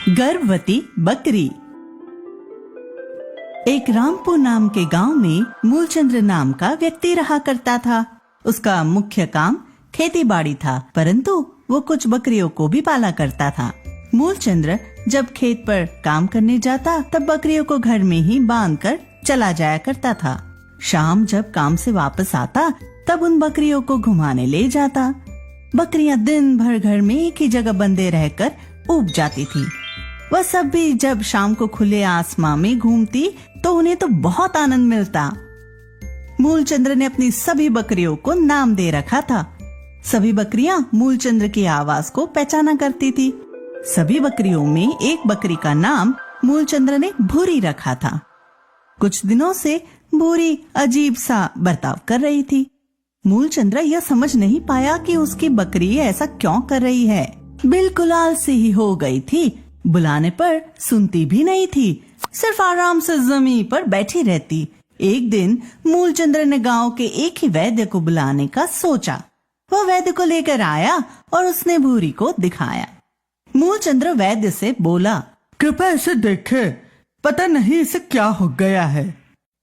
गर्भवती बकरी। एक रामपुर नाम के गांव में मूलचंद्र नाम का व्यक्ति रहा करता था। उसका मुख्य काम खेती बाड़ी था, परंतु वो कुछ बकरियों को भी पाला करता था। मूलचंद्र जब खेत पर काम करने जाता तब बकरियों को घर में ही बांध कर चला जाया करता था। शाम जब काम से वापस आता तब उन बकरियों को घुमाने ले जाता। बकरियां दिन भर घर में एक ही जगह बंधे रहकर ऊब जाती थी। वह सब भी जब शाम को खुले आसमां में घूमती तो उन्हें तो बहुत आनंद मिलता। मूलचंद्र ने अपनी सभी बकरियों को नाम दे रखा था। सभी बकरियां मूलचंद्र की आवाज को पहचाना करती थी। सभी बकरियों में एक बकरी का नाम मूलचंद्र ने भूरी रखा था। कुछ दिनों से भूरी अजीब सा बर्ताव कर रही थी। मूलचंद्र यह समझ नहीं पाया कि उसकी बकरी ऐसा क्यों कर रही है। बिल्कुल आलसी ही हो गई थी। बुलाने पर सुनती भी नहीं थी, सिर्फ आराम से जमीन पर बैठी रहती। एक दिन मूलचंद्र ने गांव के एक ही वैद्य को बुलाने का सोचा। वह वैद्य को लेकर आया और उसने भूरी को दिखाया। मूलचंद्र वैद्य से बोला, कृपया इसे देखे, पता नहीं इसे क्या हो गया है।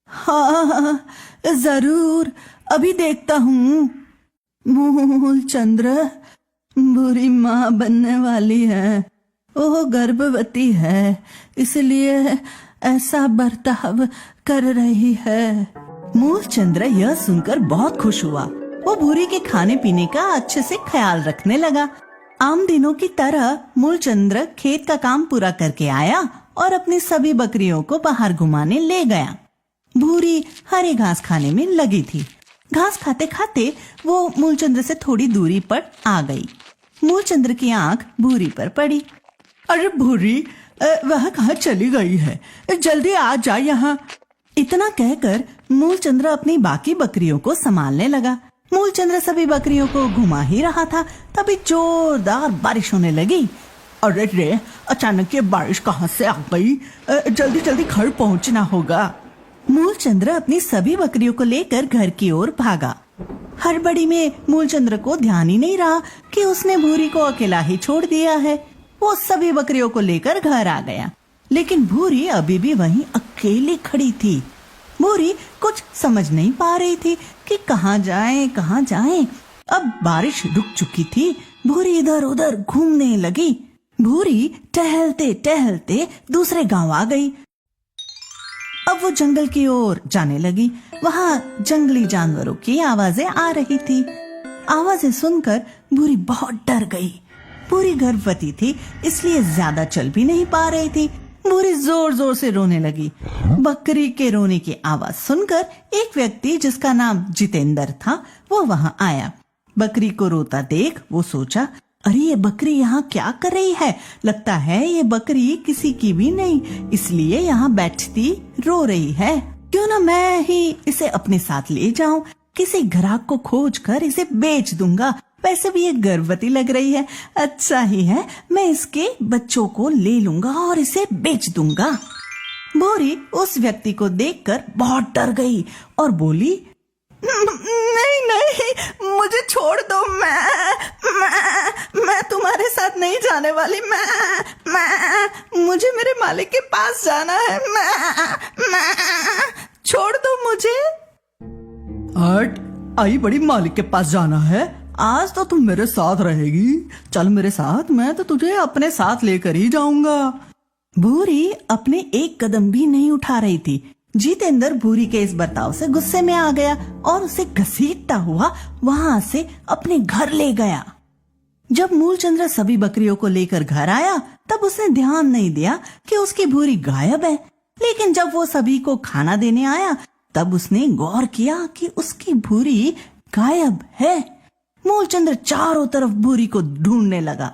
हाँ जरूर, अभी देखता हूँ। मूलचंद्र, भूरी माँ बनने वाली है। वो गर्भवती है, इसलिए ऐसा बर्ताव कर रही है। मूलचंद्र यह सुनकर बहुत खुश हुआ। वो भूरी के खाने पीने का अच्छे से ख्याल रखने लगा। आम दिनों की तरह मूलचंद्र खेत का काम पूरा करके आया और अपनी सभी बकरियों को बाहर घुमाने ले गया। भूरी हरी घास खाने में लगी थी। घास खाते खाते वो मूलचंद्र से थोड़ी दूरी पर आ गई। मूलचंद्र की आंख भूरी पर पड़ी। अरे भूरी, वह कहाँ चली गई है? जल्दी आ जा यहाँ। इतना कहकर मूलचंद्र अपनी बाकी बकरियों को संभालने लगा। मूलचंद्र सभी बकरियों को घुमा ही रहा था, तभी जोरदार बारिश होने लगी। अरे रे, अचानक ये बारिश कहाँ से आ गई? जल्दी जल्दी घर पहुँचना होगा। मूलचंद्र अपनी सभी बकरियों को लेकर घर की ओर भागा। हड़बड़ी में मूलचंद्र को ध्यान ही नहीं रहा कि उसने भूरी को अकेला ही छोड़ दिया है। वो सभी बकरियों को लेकर घर आ गया, लेकिन भूरी अभी भी वहीं अकेली खड़ी थी। भूरी कुछ समझ नहीं पा रही थी कि कहाँ जाए। अब बारिश रुक चुकी थी। भूरी इधर उधर घूमने लगी। भूरी टहलते टहलते दूसरे गांव आ गई। अब वो जंगल की ओर जाने लगी। वहाँ जंगली जानवरों की आवाजें आ रही थी। आवाजें सुनकर भूरी बहुत डर गई। भूरी गर्भवती थी, इसलिए ज्यादा चल भी नहीं पा रही थी। भूरी जोर जोर से रोने लगी। बकरी के रोने की आवाज सुनकर एक व्यक्ति जिसका नाम जितेंद्र था वो वहां आया। बकरी को रोता देख वो सोचा, अरे ये बकरी यहाँ क्या कर रही है? लगता है ये बकरी किसी की भी नहीं, इसलिए यहाँ बैठती रो रही है। क्यों ना मैं ही इसे अपने साथ ले जाऊं। किसी ग्राहक को खोज कर इसे बेच दूंगा। वैसे भी ये गर्भवती लग रही है, अच्छा ही है, मैं इसके बच्चों को ले लूंगा और इसे बेच दूंगा। भूरी उस व्यक्ति को देखकर बहुत डर गई और बोली, नहीं नहीं, मुझे छोड़ दो। मैं तुम्हारे साथ नहीं जाने वाली। मुझे मेरे मालिक के पास जाना है। छोड़ दो मुझे। हट, आई बड़ी मालिक के पास जाना है? आज तो तुम मेरे साथ रहेगी। चल मेरे साथ, मैं तो तुझे अपने साथ लेकर ही जाऊंगा। भूरी अपने एक कदम भी नहीं उठा रही थी। जितेंद्र भूरी के इस बर्ताव से गुस्से में आ गया और उसे घसीटता हुआ वहां से अपने घर ले गया। जब मूलचंद्र सभी बकरियों को लेकर घर आया तब उसने ध्यान नहीं दिया कि उसकी भूरी गायब है। लेकिन जब वो सभी को खाना देने आया तब उसने गौर किया कि उसकी भूरी गायब है। मूलचंद्र चारों तरफ भूरी को ढूंढने लगा।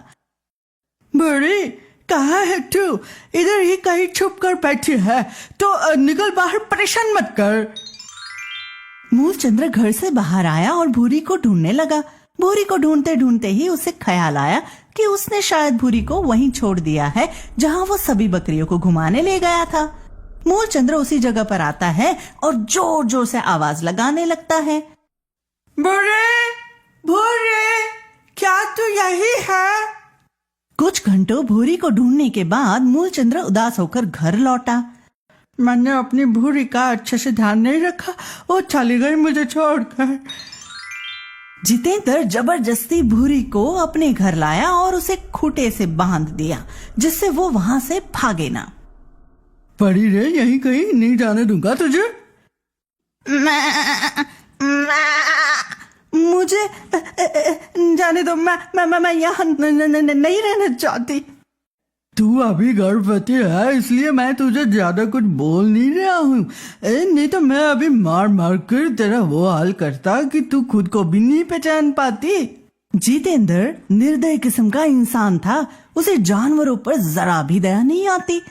भूरी, कहाँ है तू? इधर ही कहीं छुप कर बैठी है, तो निकल बाहर, परेशान मत कर। मूलचंद्र घर से बाहर आया और भूरी को ढूंढने लगा। भूरी को ढूंढते ढूंढते ही उसे ख्याल आया कि उसने शायद भूरी को वहीं छोड़ दिया है जहां वो सभी बकरियों को घुमाने ले गया था। मूलचंद्र उसी जगह पर आता है और जोर जोर से आवाज लगाने लगता है, भूरी, भूरी, क्या तू यही है? कुछ घंटों भूरी को ढूंढने के बाद मूलचंद्र उदास होकर घर लौटा। मैंने अपनी भूरी का अच्छे से ध्यान नहीं रखा, वो चली गई मुझे छोड़कर। जितेंद्र जबरदस्ती भूरी को अपने घर लाया और उसे खूंटे से बांध दिया, जिससे वो वहां से भागे ना। पड़ी रहे यहीं कहीं, नहीं जाने दूंगा तुझे। मुझे जाने दो, मैं यहाँ नहीं रहना चाहती। तू अभी गर्भवती है, इसलिए मैं तुझे ज्यादा कुछ बोल नहीं रहा हूँ। नहीं तो मैं अभी मार मार कर तेरा वो हाल करता कि तू खुद को भी नहीं पहचान पाती। जितेंद्र निर्दयी किस्म का इंसान था, उसे जानवरों पर जरा भी दया नहीं आती।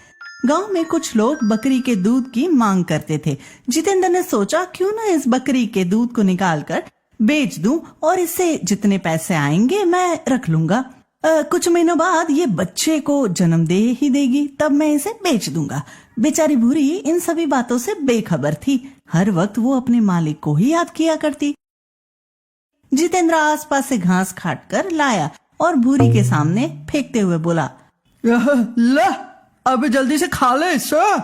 गांव में कुछ लोग बकरी के दूध की मांग करते थे। जितेंद्र ने सोचा क्यों ना इस बकरी के दूध को निकालकर बेच दूं और इससे जितने पैसे आएंगे मैं रख लूंगा। कुछ महीनों बाद ये बच्चे को जन्म दे ही देगी, तब मैं इसे बेच दूंगा। बेचारी भूरी इन सभी बातों से बेखबर थी। हर वक्त वो अपने मालिक को ही याद किया करती। जितेंद्र आसपास से घास काट कर लाया और भूरी के सामने फेंकते हुए बोला, ला अबे जल्दी से खा ले इसको।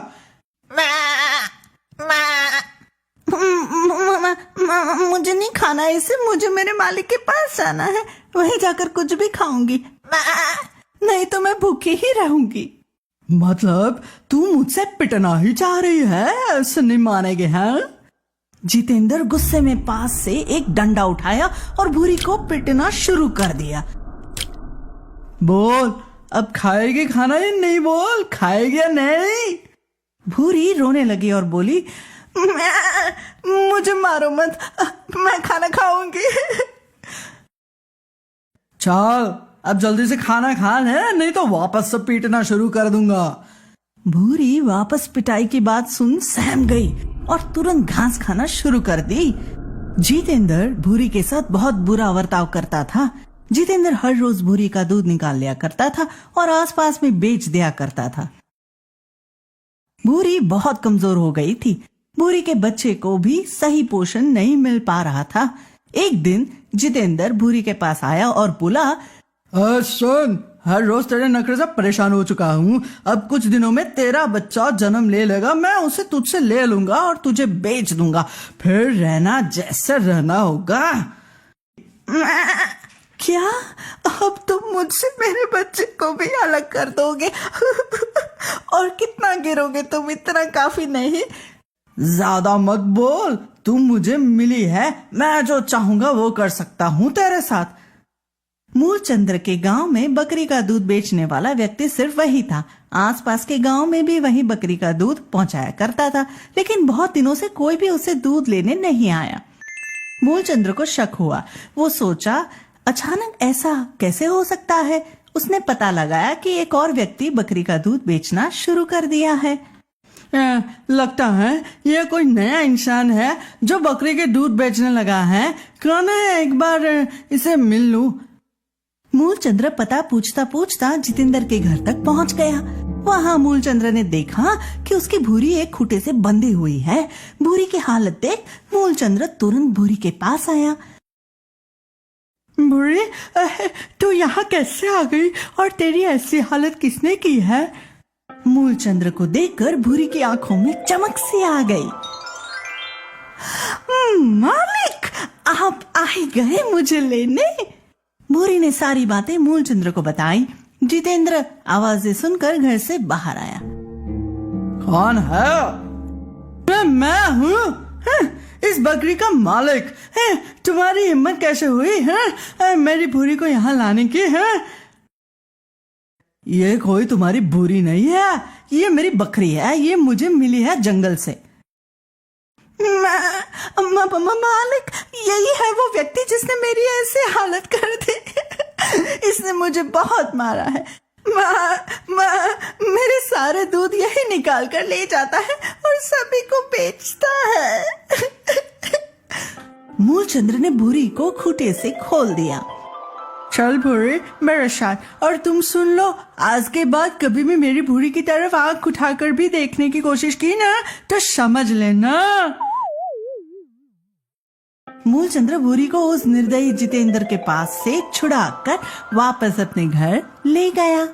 मुझे नहीं खाना इसे, मुझे मेरे मालिक के पास जाना है, वहीं जाकर कुछ भी खाऊंगी, नहीं तो मैं भूखी ही रहूंगी। मतलब तू मुझसे पिटना ही चाह रही है? ऐसे नहीं मानेगे हैं? जितेंद्र गुस्से में पास से एक डंडा उठाया और भूरी को पिटना शुरू कर दिया। बोल अब खाएगी खाना या नहीं? बोल खाएगी या नहीं? भूरी रोने लगी और बोली, मुझे मारो मत, मैं खाना खाऊंगी। चल अब जल्दी से खाना खा ले, नहीं तो वापस से पीटना शुरू कर दूंगा। भूरी वापस पिटाई की बात सुन सहम गई और तुरंत घास खाना शुरू कर दी। जितेंद्र भूरी के साथ बहुत बुरा बर्ताव करता था। जितेंद्र हर रोज भूरी का दूध निकाल लिया करता था और आसपास में बेच दिया करता था। भूरी बहुत कमजोर हो गई थी। भूरी के बच्चे को भी सही पोषण नहीं मिल पा रहा था। एक दिन जितेंद्र भूरी के पास आया और बोला, सुन, हर रोज तेरे नखरे से परेशान हो चुका हूँ। अब कुछ दिनों में तेरा बच्चा जन्म ले लेगा, मैं उसे तुझसे ले लूंगा और तुझे बेच दूंगा, फिर रहना जैसे रहना होगा। क्या अब तुम मुझसे मेरे बच्चे को भी अलग कर दोगे? और कितना गिरोगे तुम? इतना काफी नहीं? ज्यादा मत बोल, तुम मुझे मिली है, मैं जो चाहूंगा वो कर सकता हूँ तेरे साथ। मूलचंद्र के गांव में बकरी का दूध बेचने वाला व्यक्ति सिर्फ वही था। आसपास के गांव में भी वही बकरी का दूध पहुंचाया करता था, लेकिन बहुत दिनों से कोई भी उसे दूध लेने नहीं आया। मूलचंद्र को शक हुआ। वो सोचा, अचानक ऐसा कैसे हो सकता है? उसने पता लगाया कि एक और व्यक्ति बकरी का दूध बेचना शुरू कर दिया है। लगता है ये कोई नया इंसान है जो बकरी के दूध बेचने लगा है। कौन है, एक बार इसे मिल लूं। मूलचंद्र पता पूछता पूछता जितेंद्र के घर तक पहुंच गया। वहां मूलचंद्र ने देखा कि उसकी भूरी एक खूंटे से बंधी हुई है। भूरी की हालत देख मूलचंद्र तुरंत भूरी के पास आया। भूरी, तू यहाँ कैसे आ गई और तेरी ऐसी हालत किसने की है? मूलचंद्र को देखकर भूरी की आंखों में चमक सी आ गई। मालिक, आप आ ही गए मुझे लेने। भूरी ने सारी बातें मूलचंद्र को बताई। जितेंद्र आवाजें सुनकर घर से बाहर आया। कौन है? मैं हूँ, इस बकरी का मालिक। तुम्हारी हिम्मत कैसे हुई है मेरी भूरी को यहाँ लाने की? है ये कोई तुम्हारी भूरी नहीं है, ये मेरी बकरी है, ये मुझे मिली है जंगल से। मालिक, यही है वो व्यक्ति जिसने मेरी ऐसी हालत कर दी। इसने मुझे बहुत मारा है। मेरे सारे दूध यही निकाल कर ले जाता है और सभी को बेचता है। मूलचंद्र ने भूरी को खूंटे से खोल दिया। चल भूरी मेरे साथ, और तुम सुन लो, आज के बाद कभी भी मेरी भूरी की तरफ आंख उठाकर भी देखने की कोशिश की ना तो समझ लेना। मूलचंद्र भूरी को उस निर्दयी जितेंद्र के पास से छुड़ाकर वापस अपने घर ले गया।